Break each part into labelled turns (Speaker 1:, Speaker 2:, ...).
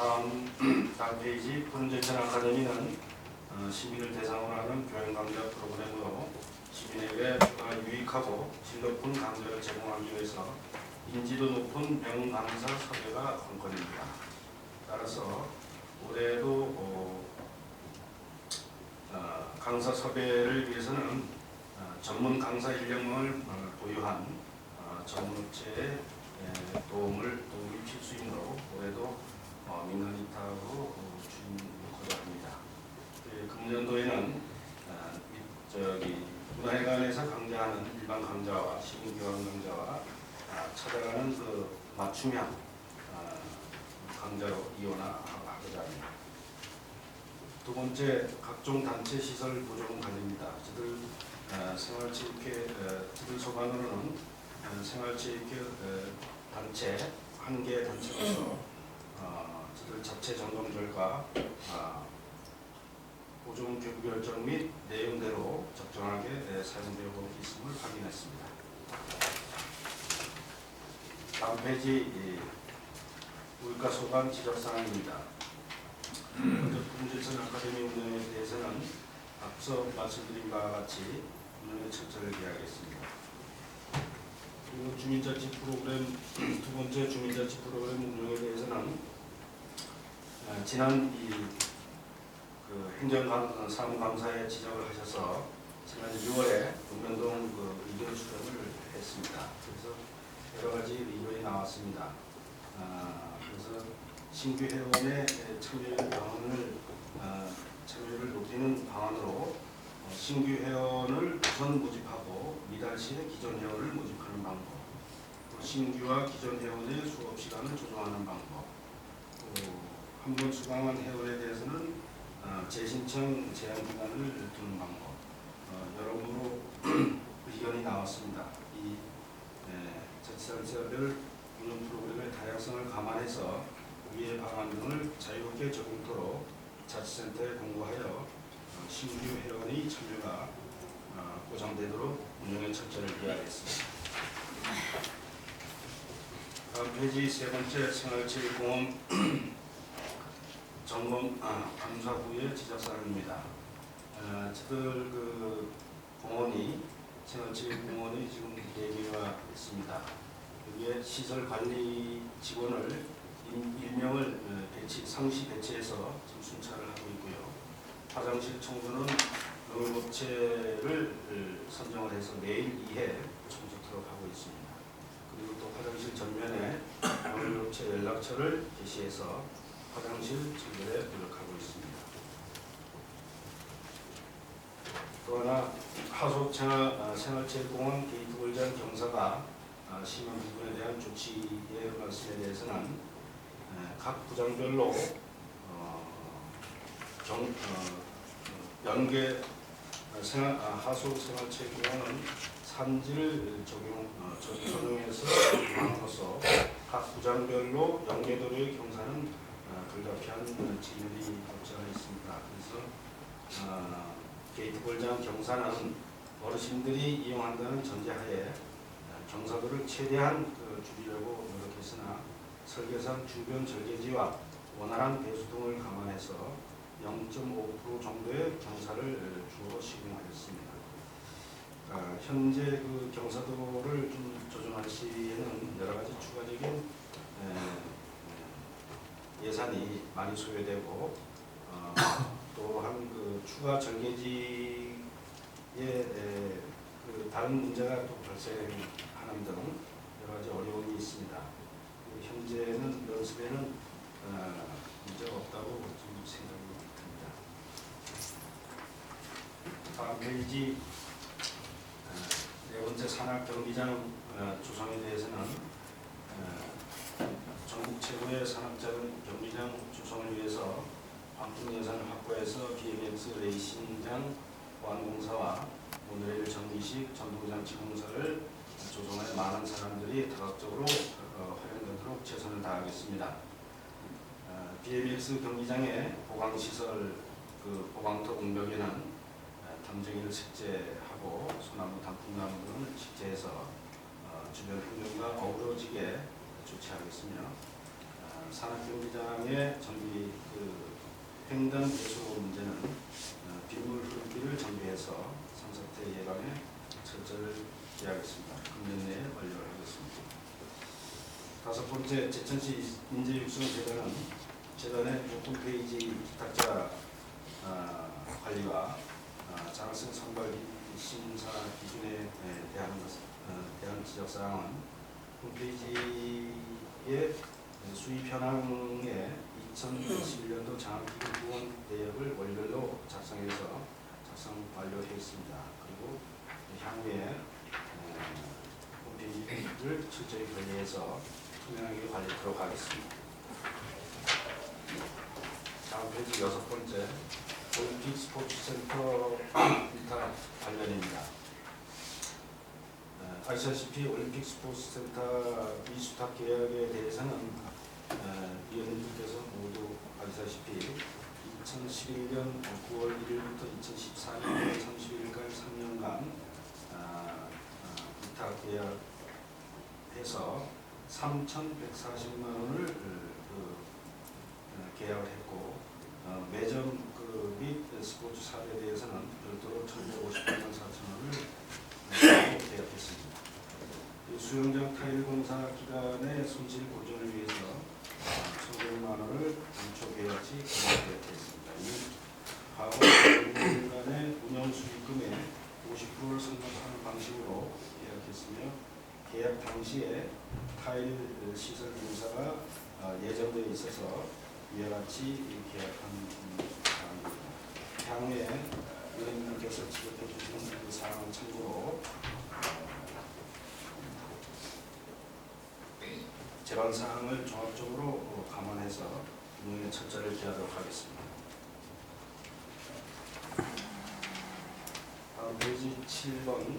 Speaker 1: 다음 페이지 푸른제천 아카데미는 시민을 대상으로 하는 교양 강좌 프로그램으로 시민에게 유익하고 질 높은 강좌를 제공하기 위해서 인지도 높은 명강사 섭외가 관건입니다. 따라서 올해도 강사 섭외를 위해서는 전문 강사 인력을 보유한 전문업체의 도움이 필수이므로 올해도 민간 위탁으로 추진하고자 합니다. 금년도에는 문화회관에서 강좌하는 일반 강좌와 시민교양 강좌와 찾아가는 그 맞춤형 강좌로 이원화하고자 합니다. 두 번째, 각종 단체 시설 보조금 관리입니다. 저들 저들 소관으로는 생활체육회 단체 한 개 단체로서 저들 자체 점검 결과 보조금 교부 결정 및 내용대로 적정하게 사용되고 있음을 확인했습니다. 다음 페이지 물가소관 지적사항입니다. 먼저 푸른제천 아카데미 운영에 대해서는 앞서 말씀드린 바와 같이 운영에 철저를 기하겠습니다. 그리고 주민자치 프로그램 두 번째 주민자치 프로그램 운영에 대해서는 지난 행정사무감사에 지적을 하셔서 지난 6월에 읍면동 의견 수렴을 했습니다. 그래서 여러 가지 의견이 나왔습니다. 그래서 신규 회원의 참여를 높이는 방안으로 신규 회원을 우선 모집하고 미달 시에 기존 회원을 모집하는 방법, 신규와 기존 회원의 수업 시간을 조정하는 방법, 한 번 수강한 회원에 대해서는 재신청 제한 기간을 두는 방법, 여러모로 의견이 나왔습니다. 이 자치단체별 운영 프로그램의 다양성을 감안해서 위의 방안 등을 자유롭게 적용토록 자치센터에 공고하여 신규 회원의 참여가 보장되도록 운영에 철저를 기하겠습니다. 다음 페이지 세 번째 생활체육공원 점검 감사 후의 지적사항입니다. 저들 공원이 생활체육공원이 지금 4개가 있습니다. 여기에 시설관리 직원을 일명을 상시 배치해서 지금 순찰을 하고 있고요. 화장실 청소는 농협업체를 선정을 해서 내일 이해 청소토록 하고 있습니다. 그리고 또 화장실 전면에 농협업체 연락처를 게시해서 화장실 청결에 노력하고 있습니다. 또 하나 하속 생활체육공원 게이트골장 경사가 심한 부분에 대한 조치의 말씀에 대해서는 각 구장별로 연계 하속 생활체육공원은 산지를 적용해서 적용함으로써 각 구장별로 연계도로의 경사는 불가피한 지율이 없지않아 있습니다. 그래서 게이트골장 경사는 어르신들이 이용한다는 전제하에 경사도를 최대한 줄이려고 노력했으나 설계상 주변 절개지와 원활한 배수 등을 감안해서 0.5% 정도의 경사를 주어 시행하였습니다. 현재 경사도를 좀 조정할 시에는 여러 가지 추가적인 예산이 많이 소요되고 또한 추가 절개지에 다른 문제가 또 발생하는 등 여러 가지 어려움이 있습니다. 현재는 연습에는 문제가 없다고 생각이 듭니다. 다음 페이지 네 번째 산악 경기장 조성에 대해서는 전국 최고의 산악장 경기장 조성을 위해서 광풍 예산을 확보해서 BMX 레이싱장 보안공사와 모노레일 정비식 전동장치 공사를 조성해 많은 사람들이 다각적으로 활용되도록 최선을 다하겠습니다. BMX 경기장의 보강시설 보강터 공벽에는 담쟁이를 식재하고 소나무, 단풍나무 등을 식재해서 주변 환경과 어우러지게 조치하겠으며 산악경기장의 정비 횡단 배수 문제는 빗물 흐르기를 정비해서 산사태 예방에 철저를 기하겠습니다. 금년 내에 완료를 하겠습니다. 다섯 번째, 제천시 인재육성재단은 재단의 홈페이지 기탁자 관리와 장학생 선발 심사 기준에 대한 지적사항은 홈페이지의 수입 현황에 2021년도 장학기금 후원 내역을 월별로 작성 완료했습니다. 그리고 향후에 홈페이지를 철저히 관리해서 투명하게 관리하도록 하겠습니다. 다음 페이지 여섯 번째, 올림픽 스포츠센터 위탁 관련입니다. 아시다시피 올림픽 스포츠센터 위수탁 계약에 대해서는 위원님들께서 모두 아시다시피 2011년 9월 1일부터 2014년 30일까지 3년간 위탁 계약해서 3,140만 원을 계약을 했고 매점 및 스포츠 사업에 대해서는 별도로 1,150만 4천 원을 계약했습니다. 수영장 타일 공사 기간의 손실 보전을 위해서 1,100만 원을 당초 계약시 계약했습니다. 이 과거 5년간의 운영 수익금의 50%를 선납하는 방식으로 계약했으며 계약 당시에 타일 시설 공사가 예정되어 있어서 이와 같이 계약한 사항입니다. 향후에 위원님께서 지적해 주신 그 사항을 참고로 제반 사항을 종합적으로 감안해서 운영에 철저를 기하도록 하겠습니다. 다음 페이지 7번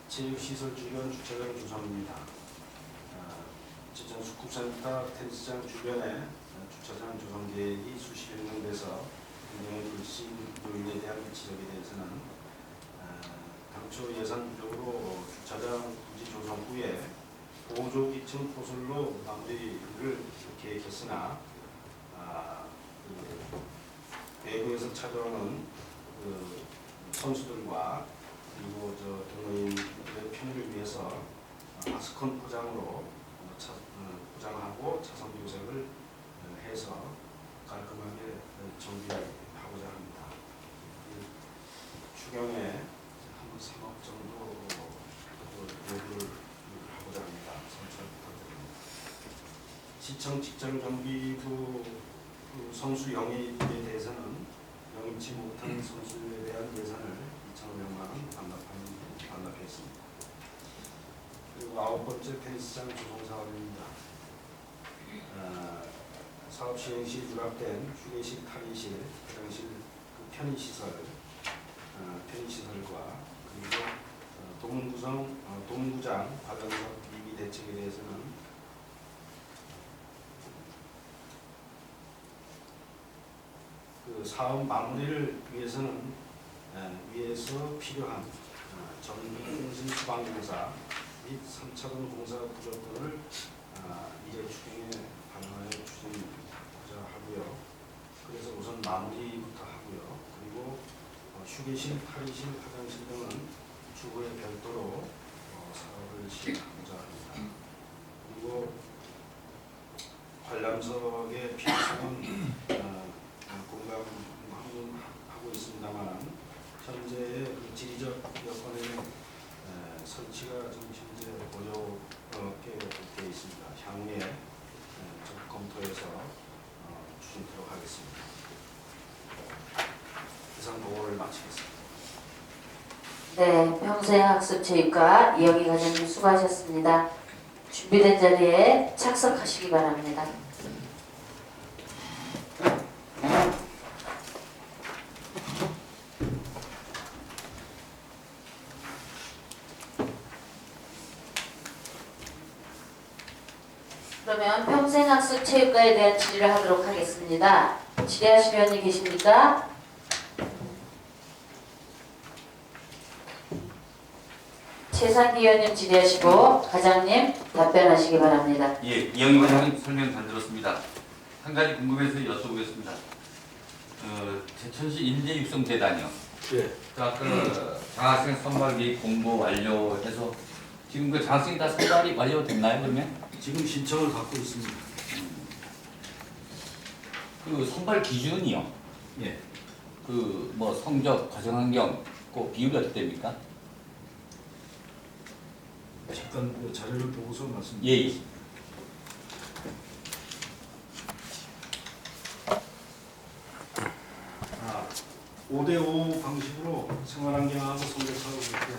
Speaker 1: 체육시설 주변 주차장 조성입니다. 제천 숙구센터 테니스장 주변에 주차장 조성 계획이 수시 변경돼서 운영의 불신 요인에 대한 지적에 대해서는 당초 예산 부족으로 주차장 부지 조성 후에 보조 2층 포술로 마무리를 계획했으나 외부에서 찾아오는 선수들과 그리고 동호인들의 편의를 위해서 마스콘 포장으로 포장하고 차선 교색을 해서 깔끔하게 정비하고자 합니다. 추경에 한 3억 정도 요구를 하고자 합니다. 선처 부탁드립니다. 시청 직장정비부 선수 영입에 대해서는 영입치 못한 선수에 대한 예산을 2,500만 원 반납했습니다. 그리고 아홉 번째 테니스장 조성 사업입니다. 사업 시행 시 누락된 휴게실, 탈의실, 화장실 편의시설과 그리고 동구장 과정석 미비 대책에 대해서는 그 사업 마무리를 위해서는 위에서 필요한 전기통신 수방공사 및 3차원 공사 부족 등을 미래 추경에 반영하여 추진하자 하고요. 그래서 우선 마무리부터 하고요. 그리고 휴게실, 탈의실, 화장실 등은 추후에 별도로 사업을 시행하고자 합니다. 그리고 관람석의 필요성은 공감하고 있습니다만 현재의 그 지리적 여건에 설치가 지금 현재 어렵게 되어 있습니다. 향후에 좀 검토해서 추진토록 하겠습니다. 이상 보고를 마치겠습니다.
Speaker 2: 네, 평생학습체육과 이영희 과장님 수고하셨습니다. 준비된 자리에 착석하시기 바랍니다. 그러면 평생학습체육과에 대한 질의를 하도록 하겠습니다. 질의하실 위원님 계십니까? 최상기 의원님 질의하시고 과장님 답변하시기 바랍니다.
Speaker 3: 예, 이영희 과장님 설명 잘 들었습니다. 한 가지 궁금해서 여쭤보겠습니다. 제천시 인재육성재단이요.
Speaker 1: 예.
Speaker 3: 아까 장학생 선발 계획 공고 완료해서 지금 그 장학생이 다 선발이 완료됐나요, 그러면?
Speaker 1: 지금 신청을 갖고 있습니다.
Speaker 3: 그 선발 기준이요.
Speaker 1: 예.
Speaker 3: 그 뭐 성적, 가정환경, 그 비율이 어떻게 됩니까?
Speaker 1: 잠깐 그 자료를 보고서 말씀드립니다.
Speaker 3: 예.
Speaker 1: 아, 5대5 방식으로 생활환경하고 성적하고 이렇게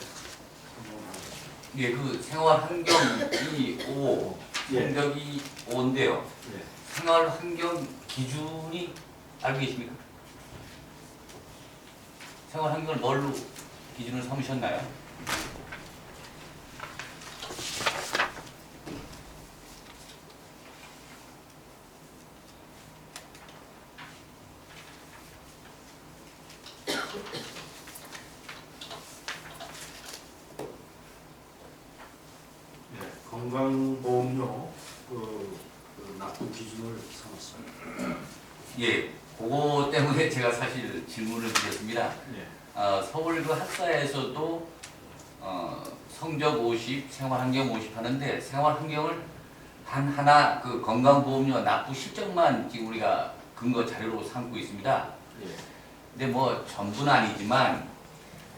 Speaker 3: 예, 그 생활환경이 5,
Speaker 1: 예.
Speaker 3: 성적이 5인데요.
Speaker 1: 예.
Speaker 3: 생활환경 기준이 알고 계십니까? 생활환경을 뭘로 기준을 삼으셨나요?
Speaker 1: 예. 건강보험료 그 납부 기준을 삼았습니다.
Speaker 3: 예, 그거 때문에 제가 사실 질문을 드렸습니다.
Speaker 1: 예.
Speaker 3: 서울 그 학사에서도 성적 50, 생활환경 50 하는데 생활환경을 단 하나 그 건강보험료 납부 실적만 지금 우리가 근거 자료로 삼고 있습니다.
Speaker 1: 예.
Speaker 3: 근데 뭐 전부는 아니지만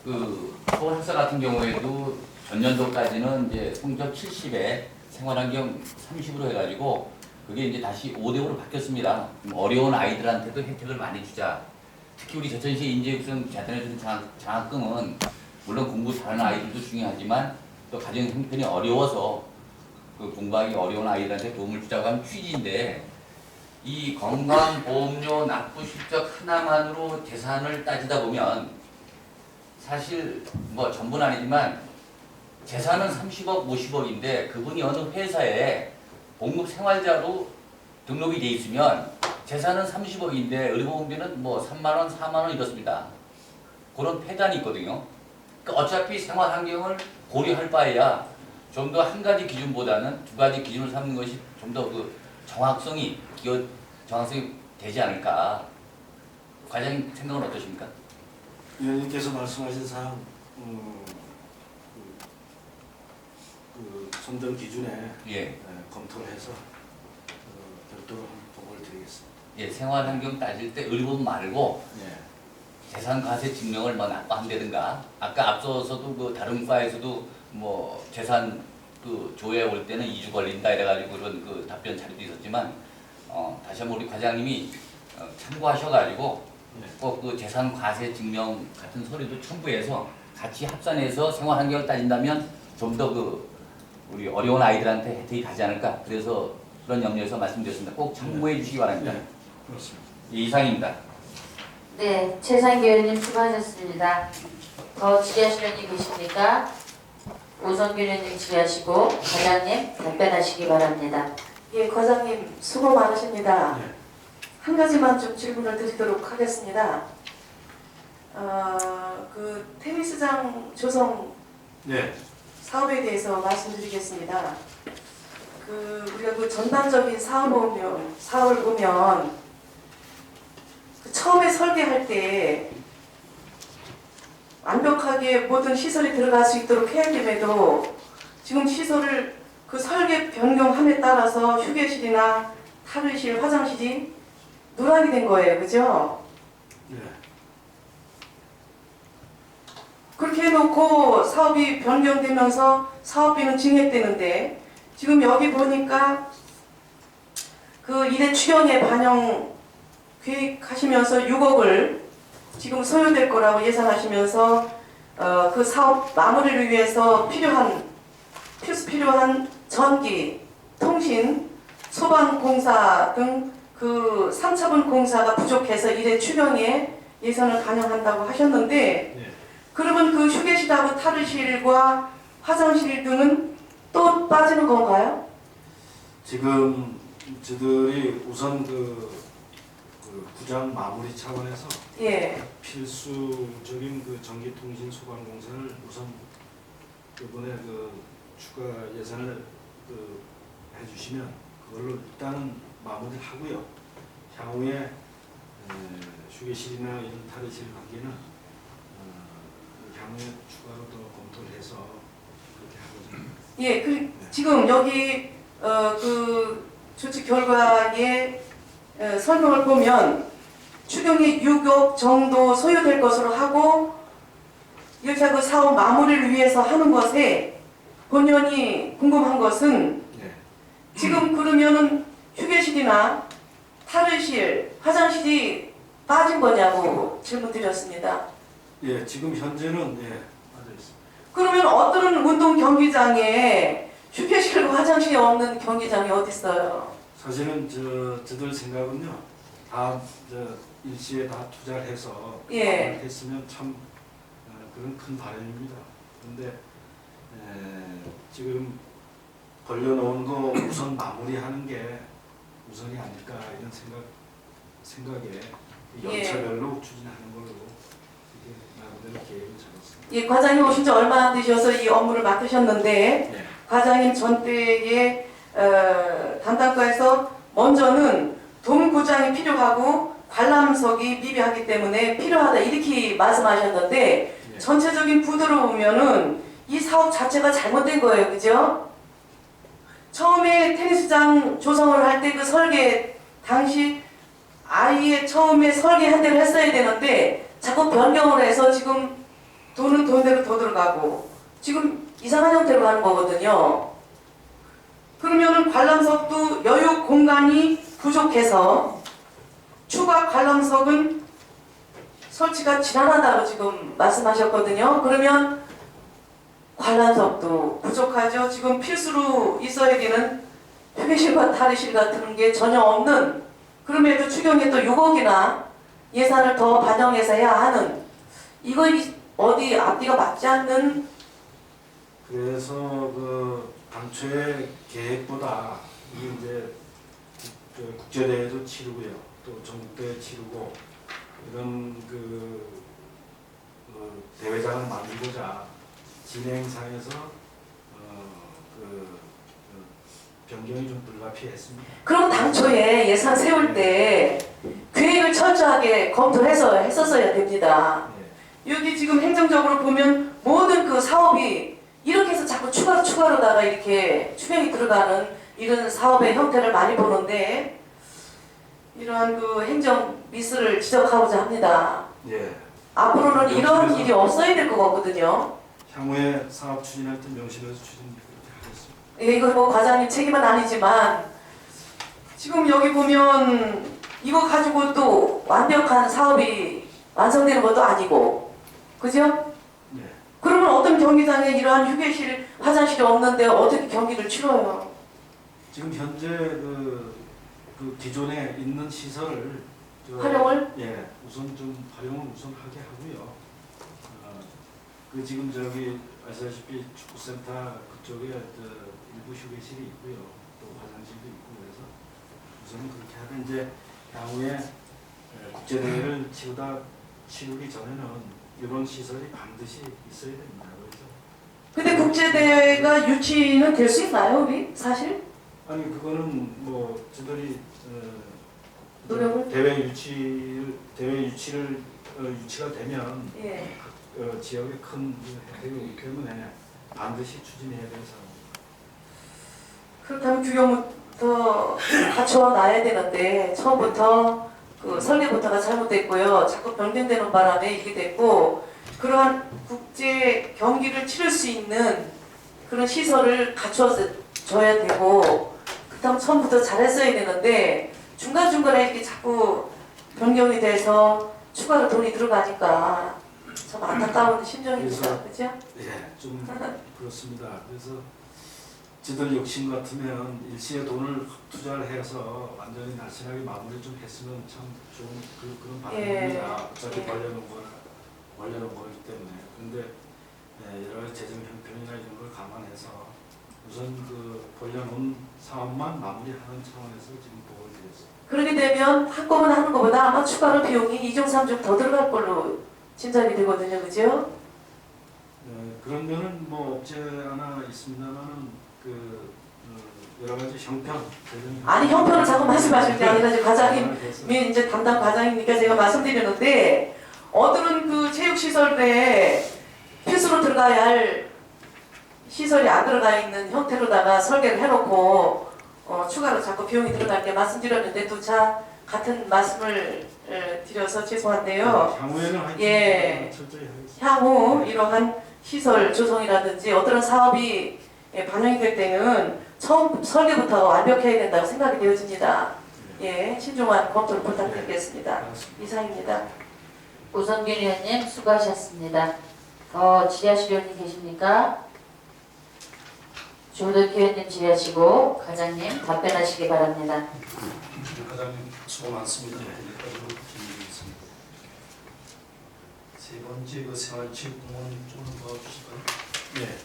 Speaker 3: 그 서울 학사 같은 경우에도 전년도까지는 이제 성적 70에 생활환경 30으로 해가지고 그게 이제 다시 5대5로 바뀌었습니다. 어려운 아이들한테도 혜택을 많이 주자. 특히 우리 제천시 인재육성 재단에 주는 장학금은 물론 공부 잘하는 아이들도 중요하지만 또 가정 형편이 어려워서 그 공부하기 어려운 아이들한테 도움을 주자고 하는 취지인데 이 건강보험료 납부 실적 하나만으로 재산을 따지다 보면 사실 뭐 전부는 아니지만 재산은 30억, 50억인데 그분이 어느 회사에 봉급 생활자로 등록이 돼 있으면 재산은 30억인데 의료보험료는 뭐 3만 원, 4만 원 이렇습니다. 그런 폐단이 있거든요. 그러니까 어차피 생활환경을 고려할 바에야 좀 더 한 가지 기준보다는 두 가지 기준을 삼는 것이 좀 더 그 정확성이 되지 않을까. 과장님 생각은 어떠십니까?
Speaker 1: 위원님께서 말씀하신 사항 그 선정 기준에
Speaker 3: 예.
Speaker 1: 검토를 해서 별도로 한 보고를 드리겠습니다.
Speaker 3: 예, 생활환경 따질 때 의료보험 말고
Speaker 1: 예.
Speaker 3: 재산과세 증명을 뭐 납부한다든가 아까 앞서서도 그 다른 과에서도 뭐 재산 그 조회 올 때는 2주 걸린다 이래가지고 그런 그 답변 자료도 있었지만 다시 한번 우리 과장님이 참고하셔가지고 꼭 그 재산과세 증명 같은 서류도 첨부해서 같이 합산해서 생활환경을 따진다면 좀 더 그 우리 어려운 아이들한테 혜택이 가지 않을까 그래서 그런 염려에서 말씀드렸습니다. 꼭 참고해 주시기 바랍니다.
Speaker 1: 네, 그렇습니다.
Speaker 3: 예, 이상입니다.
Speaker 2: 네, 최상기 의원님 수고하셨습니다. 더 질의하실 분이 계십니까? 오성규 의원님 질의하시고 과장님 답변하시기 바랍니다.
Speaker 4: 예, 과장님 수고 많으십니다.
Speaker 1: 네.
Speaker 4: 한 가지만 좀 질문을 드리도록 하겠습니다. 그 테니스장 조성
Speaker 1: 네.
Speaker 4: 사업에 대해서 말씀드리겠습니다. 우리가 그 전반적인 사업을 보면 그 처음에 설계할 때 완벽하게 모든 시설이 들어갈 수 있도록 해야 됨에도 지금 시설을 그 설계 변경함에 따라서 휴게실이나 탈의실, 화장실이 누락이 된 거예요. 그죠?
Speaker 1: 네.
Speaker 4: 그렇게 해놓고 사업이 변경되면서 사업비는 증액되는데 지금 여기 보니까 그 일의 추경에 반영 계획하시면서 6억을 지금 소요될 거라고 예상하시면서 그 사업 마무리를 위해서 필요한 전기, 통신, 소방공사 등 그 3차원 공사가 부족해서 일의 추경에 예산을 반영한다고 하셨는데
Speaker 1: 네.
Speaker 4: 그러면 그 휴게실하고 탈의실과 화장실 등은 또 빠지는 건가요?
Speaker 1: 지금 저들이 우선 그 구장 마무리 차원에서
Speaker 4: 예.
Speaker 1: 필수적인 그 전기통신 소방 공사를 우선 이번에 그 추가 예산을 해주시면 그걸로 일단은 마무리를 하고요. 향후에 휴게실이나 이런 탈의실 관계는 향후에 추가로 더 검토를 해서 그렇게 하거든요.
Speaker 4: 예, 지금 여기 그 조치 결과의 설명을 보면 추경이 6억 정도 소요될 것으로 하고 이렇게 그 사업 마무리를 위해서 하는 것에 본연이 궁금한 것은
Speaker 1: 네.
Speaker 4: 지금 그러면은 휴게실이나 탈의실, 화장실이 빠진 거냐고 질문 드렸습니다.
Speaker 1: 예, 지금 현재는 예, 맞아 있습니다.
Speaker 4: 그러면 어떤 운동 경기장에 휴게실과 화장실이 없는 경기장이 어디 있어요?
Speaker 1: 사실은 저들 생각은요, 다 일시에 다 투자를 해서
Speaker 4: 예.
Speaker 1: 했으면 참 그런 큰 바람입니다. 그런데 지금 벌려놓은 거 우선 마무리하는 게 우선이 아닐까 이런 생각에 연차별로 추진하는 걸로 이렇게 나름대로 계획을 잡았습니다.
Speaker 4: 예, 과장님 오신 지 얼마 안 되셔서 이 업무를 맡으셨는데
Speaker 1: 네.
Speaker 4: 과장님 전때에 담당과에서 먼저는 동구장이 필요하고 관람석이 미비하기 때문에 필요하다 이렇게 말씀하셨는데
Speaker 1: 네.
Speaker 4: 전체적인 구도로 보면은 이 사업 자체가 잘못된 거예요, 그죠? 처음에 테니스장 조성을 할 때 그 설계 당시 아예 처음에 설계한 대로 했어야 되는데 자꾸 변경을 해서 지금 돈은 돈대로 더 들어가고 지금 이상한 형태로 가는 거거든요. 그러면은 관람석도 여유 공간이 부족해서 추가 관람석은 설치가 지난하다고 지금 말씀하셨거든요. 그러면 관람석도 부족하죠. 지금 필수로 있어야 되는 휴게실과 탈의실 같은 게 전혀 없는, 그럼에도 추경에 또 6억이나 예산을 더 반영해서 해야 하는, 이거 어디 앞뒤가 맞지 않는.
Speaker 1: 그래서 그 당초의 계획보다 이게 이제 국제대회도 치르고요, 또 전국대회 치르고 이런 대회장을 만들고자 진행상에서 변경이 좀 불가피했습니다.
Speaker 4: 그럼 당초에 예산 세울 때 계획을 철저하게 검토를 해서 했었어야 됩니다.
Speaker 1: 네.
Speaker 4: 여기 지금 행정적으로 보면 모든 그 사업이 이렇게 해서 자꾸 추가로다가 이렇게 추경이 들어가는 이런 사업의 형태를 많이 보는데 이러한 그 행정 미스를 지적하고자 합니다.
Speaker 1: 예.
Speaker 4: 앞으로는 이런 일이 없어야 될 것 같거든요.
Speaker 1: 향후에 사업 추진할 때 명심해서 추진 그렇게 하겠습니다.
Speaker 4: 예, 이거 뭐 과장님 책임은 아니지만 지금 여기 보면 이거 가지고 또 완벽한 사업이 완성되는 것도 아니고, 그죠?
Speaker 1: 네.
Speaker 4: 그러면 어떤 경기장에 이러한 휴게실, 화장실이 없는데 어떻게 경기를 치러요?
Speaker 1: 지금 현재 그 기존에 있는 시설을
Speaker 4: 활용을?
Speaker 1: 예, 우선 좀 활용을 우선 하게 하고요. 그 지금 저기 아시다시피 축구센터 그쪽에 일부 휴게실이 있고요, 또 화장실도 있고 그래서 우선은 그렇게 하되 이제 향후에 국제대회를 치르기 전에는 이런 시설이 반드시 있어야 됩니다. 그래서
Speaker 4: 근데 국제대회가 유치는 될 수 있나요, 우리? 사실?
Speaker 1: 아니 그거는 뭐 저들이
Speaker 4: 노력을?
Speaker 1: 유치가 되면
Speaker 4: 예.
Speaker 1: 지역에 큰 해이기 때문에 반드시 추진해야 될 사항입니다.
Speaker 4: 그렇다면 규정부터 갖춰 놔야 되는데 처음부터 그 설계부터가 잘못됐고요. 자꾸 변경되는 바람에 이게 됐고, 그러한 국제 경기를 치를 수 있는 그런 시설을 갖춰줘야 되고, 그다음 처음부터 잘했어야 되는데 중간중간에 이렇게 자꾸 변경이 돼서 추가로 돈이 들어가니까 참 안타까운 심정입니다. 그죠?
Speaker 1: 예, 좀 그렇습니다. 그래서 저들 욕심 같으면 일시에 돈을 투자를 해서 완전히 날씬하게 마무리 좀 했으면 참 좋은 그런 바람입니다. 어차피 벌려놓은 거기 때문에. 그런데 여러 가지 재정 형편이나 이런 걸 감안해서 우선 그 벌려놓은 사업만 마무리하는 차원에서 지금 보고를 드렸습니다.
Speaker 4: 그렇게 되면 한꺼번에 하는 것보다 아마 추가로 비용이 2중 3중 더 들어갈 걸로 짐작이 되거든요. 그죠?
Speaker 1: 그런 거는 뭐 없지 않아 있습니다만은 그 여러 가지 형평.
Speaker 4: 아니 형편을 자꾸 말씀하실 게 아니라 지금 과장님이 이제 담당 과장이니까 제가 말씀드리는데 어들은 그 체육시설 내에 필수로 들어가야 할 시설이 안 들어가 있는 형태로다가 설계를 해놓고 추가로 자꾸 비용이 들어갈 게 말씀드렸는데 또 자 같은 말씀을 드려서 죄송한데요.
Speaker 1: 향후에는 하여튼
Speaker 4: 예.
Speaker 1: 철저히 하겠습니다.
Speaker 4: 향후 이러한 시설 조성이라든지 어떤 사업이 반영이 될 때는 처음 설계부터 완벽해야 된다고 생각이 되어집니다. 예, 신중한 검토를 부탁드리겠습니다.
Speaker 1: 알겠습니다.
Speaker 4: 이상입니다.
Speaker 2: 우성균 의원님 수고하셨습니다. 질의하실 의원님 계십니까? 조덕희 의원님 질의하시고 과장님 답변하시기 바랍니다.
Speaker 5: 과장님 수고 많습니다. 여기까지로 질의드리겠습니다. 세 번째 그 생활체육공원 좀 도와주실까요?
Speaker 1: 예.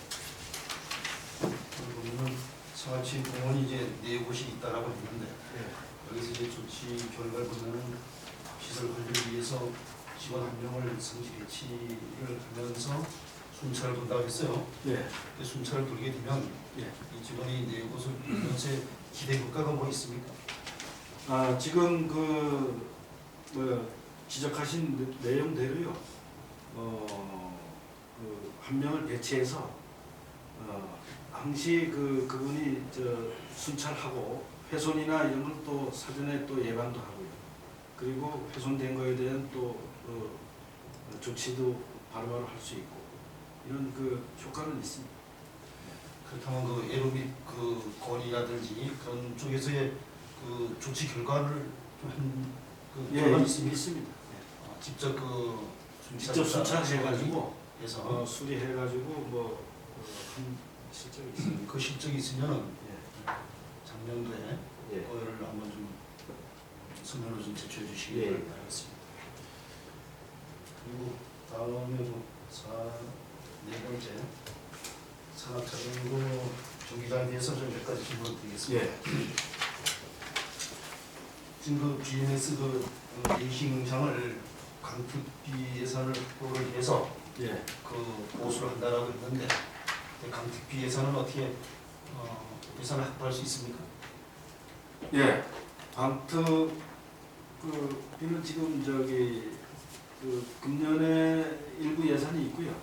Speaker 5: 그러면 생활체육공원이 이제 네 곳이 있다라고 했는데
Speaker 1: 예.
Speaker 5: 여기서 이제 조치 결과를 보면은 시설 관리를 위해서 직원 한 명을 성지 배치를 하면서 순찰을 돈다고 했어요.
Speaker 1: 예.
Speaker 5: 그 순찰을 돌게 되면
Speaker 1: 예.
Speaker 5: 이 직원이 네 곳을 돌면서 기대 국가가 뭐 있습니까?
Speaker 1: 지금 지적하신 내용대로요. 한 명을 배치해서 항시 그분이 순찰하고 훼손이나 이런 걸 또 사전에 또 예방도 하고요. 그리고 훼손된 거에 대한 또 조치도 바로바로 할 수 있고 이런 효과는 있습니다.
Speaker 5: 그렇다면 그 에로빅 그 거리라든지 그런 쪽에서의 그 조치 결과를 좀그 결과는 있습니까?
Speaker 1: 있습니다.
Speaker 5: 직접 그
Speaker 1: 직접 순찰해가지고
Speaker 5: 해서
Speaker 1: 수리해가지고 한 실적이 있습니다.
Speaker 5: 그 실적이 있으면은
Speaker 1: 예.
Speaker 5: 작년도에
Speaker 1: 예.
Speaker 5: 그거를 한번 좀 서면으로 좀 제출해 주시기
Speaker 1: 예.
Speaker 5: 바라겠습니다. 그리고 다음에 네 번째 산업자전거 전기장에 대해서 좀 몇 가지 질문을 드리겠습니다.
Speaker 1: 예.
Speaker 5: 지금 그 GMS 레이싱장을 강특비 예산을 확보를 해서
Speaker 1: 예.
Speaker 5: 그 보수를 한다라고 했는데 강특비 예산은 어떻게 예산을 확보할 수 있습니까?
Speaker 1: 예. 방특 비는 지금 금년에 일부 예산이 있고요.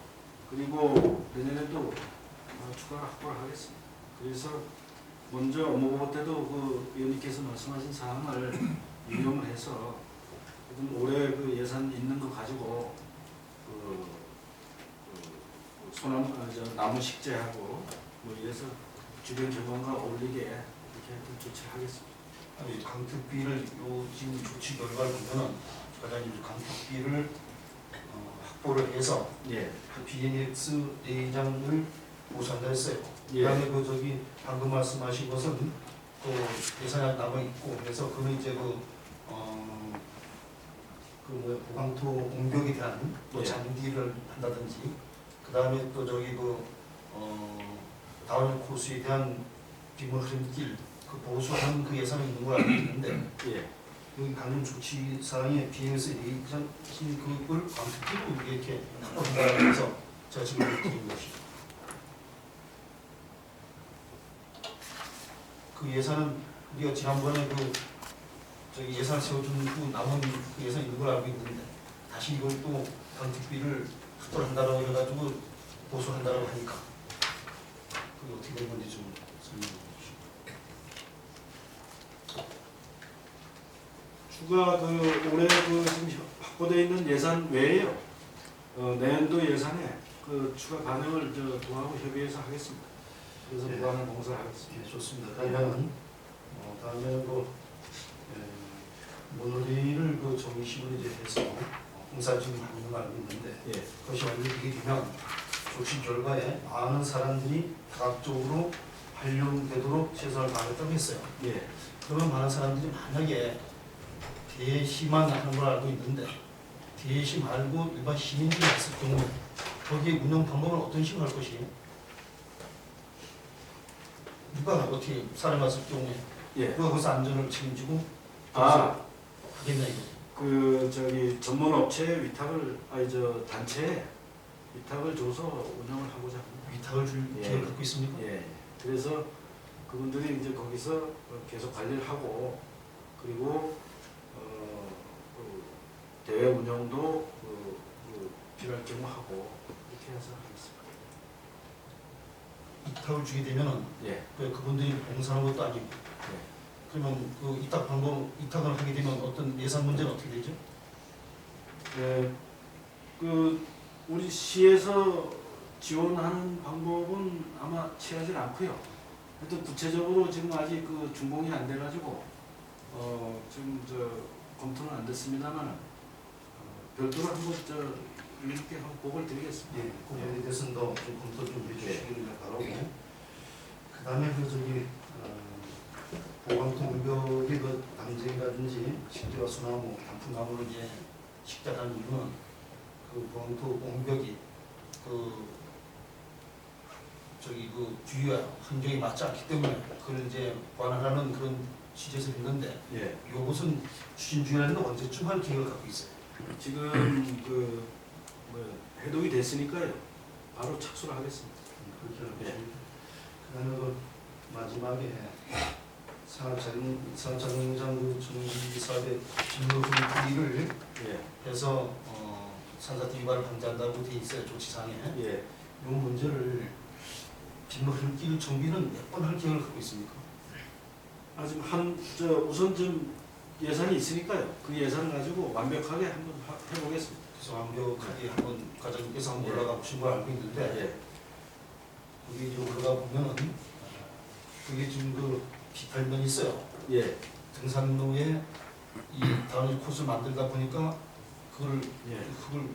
Speaker 1: 그리고 내년에도 추가 확보를 하겠습니다. 그래서 먼저 업무보고 때도 의원님께서 말씀하신 사항을 인용을 해서 올해 예산 있는 거 가지고 나무 식재하고 이래서 주변 경관과 어울리게 이렇게 하여튼 조치를 하겠습니다.
Speaker 5: 아니, 강특비를 지금 조치 결과를 보면은 과장님 강특비를 확보를 해서
Speaker 1: 예.
Speaker 5: 그 BNX 내장을 보수한다 했어요.
Speaker 1: 예.
Speaker 5: 그다음에 방금 말씀하신 것은 또 예산이 남아 있고 그래서 그는 이제 보강토 공격에 대한 또
Speaker 1: 예.
Speaker 5: 장비를 한다든지 그다음에 또 다운 코스에 대한 빗물 흐름길 보수하는 그 예산이 있는 걸 알고 있는데
Speaker 1: 예.
Speaker 5: 여기 방금 조치 사항에 BNS 내장 그걸 강특비로 이렇게 확보한다고 해서 제가 지금 드린 것이죠. 그 예산은 우리가 지난번에 예산 세워준 후 남은 그 예산 있는 걸 알고 있는데 다시 이걸 또 강특비를 확보한다라고 해가지고 보수한다라고 하니까 그게 어떻게 된 건지 좀 설명해 주시죠.
Speaker 1: 추가 올해 지금 확보되어 있는 예산 외에요. 내년도 예산에 추가 반영을 도하고 협의해서 하겠습니다. 그래서
Speaker 5: 예.
Speaker 1: 무한한 공사를 하겠습니다.
Speaker 5: 네, 좋습니다. 다음에는 모노레일을 정식으로 이제 해서 공사 지금 하는 걸 알고 있는데
Speaker 1: 예.
Speaker 5: 그것이 완료되게 되면 조치 결과에 많은 사람들이 다각적으로 활용되도록 최선을 다하겠다고 했어요.
Speaker 1: 예.
Speaker 5: 그러면 많은 사람들이 만약에 대시만 하는 걸 알고 있는데 대시 말고 일반 시민들이 했을 경우 거기에 운영 방법은 어떤 식으로 할 것이에요? 누가 어떻게 사람 왔을 경우에
Speaker 1: 예.
Speaker 5: 누가 거기서 안전을 책임지고 하겠냐 이거.
Speaker 1: 전문 업체에 위탁을 단체에
Speaker 6: 위탁을 줘서 운영을 하고자 합니다.
Speaker 5: 위탁을 줄
Speaker 6: 예.
Speaker 5: 계획을 갖고 있습니까?
Speaker 6: 예. 그래서 그분들이 이제 거기서 계속 관리를 하고 그리고 그 대회 운영도 필요할 경우 하고 이렇게 해서 하겠습니다.
Speaker 5: 위탁을 주게 되면은
Speaker 6: 예.
Speaker 5: 그분들이 봉사하는 것도 아니고 그러면 그 위탁을 하게 되면 어떤 예산 문제는 어떻게 되죠?
Speaker 6: 네, 그 우리 시에서 지원하는 방법은 아마 취하지 않고요. 하여튼 구체적으로 지금 아직 그 준공이 안 돼가지고 지금 검토는 안 됐습니다만 별도로 한번 이렇게 한번 보고를 드리겠습니다.
Speaker 5: 예, 그 부분에 대해서는 더 좀 검토 좀 해주시기를 바라고. 그 다음에 보강토 물벽의 그 담쟁이라든지 식재와 소나무, 단풍나무를 이제 식재하는 이유는 그 보강토 공벽이 그 주위와 환경에 맞지 않기 때문에 그걸 이제 보완하라는 그런 취지에서 했는데
Speaker 6: 예.
Speaker 5: 이것은 추진중이라는 건 언제쯤 할 계획을 갖고 있어요?
Speaker 6: 지금 해독이 됐으니까요. 바로 착수를 하겠습니다.
Speaker 5: 그렇게
Speaker 6: 예.
Speaker 5: 하겠습니다. 그다음에 그 마지막에 산업자동장 그 전기 사업의 진로분리를
Speaker 6: 예.
Speaker 5: 해서 산사태 유발을 방지한다고 돼 있어요 조치상에.
Speaker 6: 예.
Speaker 5: 이 문제를 빗물 흘길 정비는 몇 번 할 계획을 갖고 있습니까?
Speaker 6: 아직 우선 좀 예산이 있으니까요. 그 예산을 가지고 완벽하게 한번 해보겠습니다.
Speaker 5: 그래서 완벽하게 한번 과장님께서 한번
Speaker 6: 예.
Speaker 5: 올라가 보신 걸 알고 있는데
Speaker 6: 예.
Speaker 5: 거기 이제 올라가 보면은 그게 지금 그 비탈면이 있어요.
Speaker 6: 예.
Speaker 5: 등산로에 이 다운힐 코스를 만들다 보니까 그걸
Speaker 6: 예.
Speaker 5: 흙을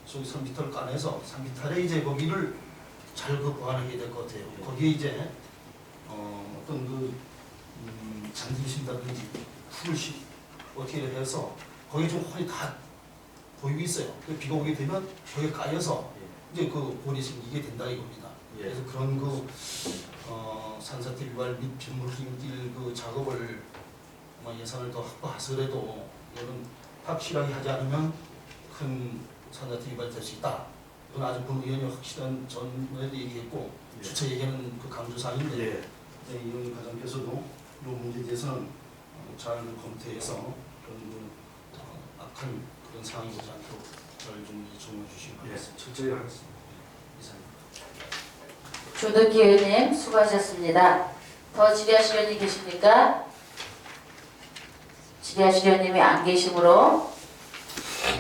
Speaker 5: 저기 3m를 까내서 3m에 이제 거기를 잘 그 보완하게 될 것 같아요.
Speaker 6: 예.
Speaker 5: 거기에 이제 어떤 그 잔디를 심다든지 풀을 어떻게 해서 거기에 좀 혼이 다 보이고 있어요. 그 비가 오게 되면 거기에 까여서 이제 그 볼이 생기게 된다 이겁니다.
Speaker 6: 예.
Speaker 5: 그래서 그런 그 산사태 유발 및 빗물 흘릴 그 작업을 예산을 더 확보하더라도 이거는 확실하게 하지 않으면 큰 산사태 유발이 될 수 있다. 이건 아주 본 의원이 확실한 전에도 얘기했고
Speaker 6: 예.
Speaker 5: 주차 얘기하는 그 강조사항인데
Speaker 6: 예.
Speaker 5: 네, 이런 과장께서도 이 문제에 대해서는 잘 검토해서 그런 악한 그런 상황이 오지 않도록 좀 정해 주시기
Speaker 6: 예.
Speaker 5: 바랍니다.
Speaker 6: 철저히 하겠습니다.
Speaker 5: 이상입니다.
Speaker 2: 조덕기 의원님 수고하셨습니다. 더 질의하실 의원님 계십니까? 질의하실 의원님이 안 계시므로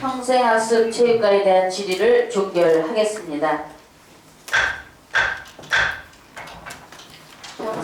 Speaker 2: 평생학습체육관에 대한 질의를 종결하겠습니다.